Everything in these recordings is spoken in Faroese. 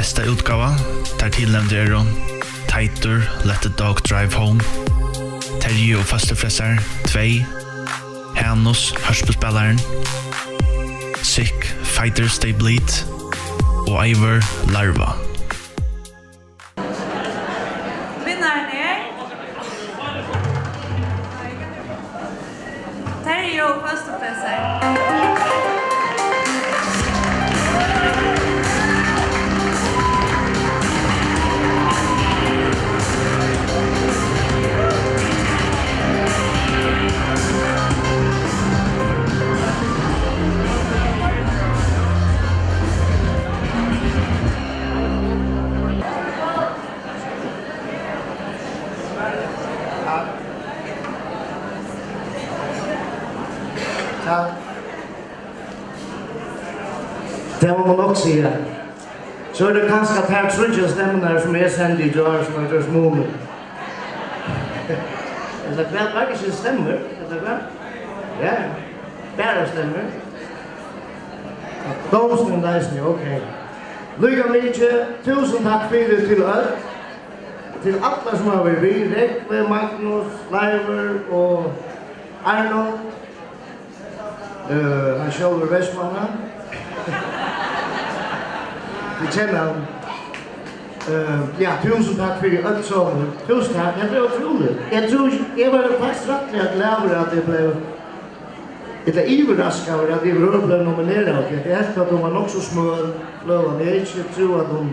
bästa utgåva. Där tillnämnde är de Tighter, Let the Dog Drive Home, Terje och Fasterfräsar 2, Hanus, hörspelspelaren, Sick, Fighter Stay Bleed och Ivor Larva. Vinnaren är Terje och Fasterfräsar. Ja. Det må man också säga. Så är det ganska att här trudja stämmorna som är sänd i dörr som är dörrs mån. Är det klart verkar sin stämmer? Är det klart? Ja, bara stämmer. Domsten där är okej. Lycka mycket, tusen tack för det till öll. Till alla som har varit vid, Rekve, Magnus, Leiver och Arnold. Han själv Westmanna. Vi känner han. Ja, tusen tack för det också. Tusen tack, det var otroligt. Jag var faktiskt rätt glad att det blev lite överraskad över att det blev nominerade. Jag hade att de var nog så små lövan. Jag tror att de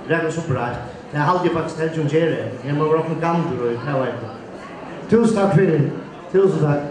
räknar så bra. Jag hade faktiskt helt fungerat. Jag var också gammal och det var inte. Tusen tack för det. Tusen tack.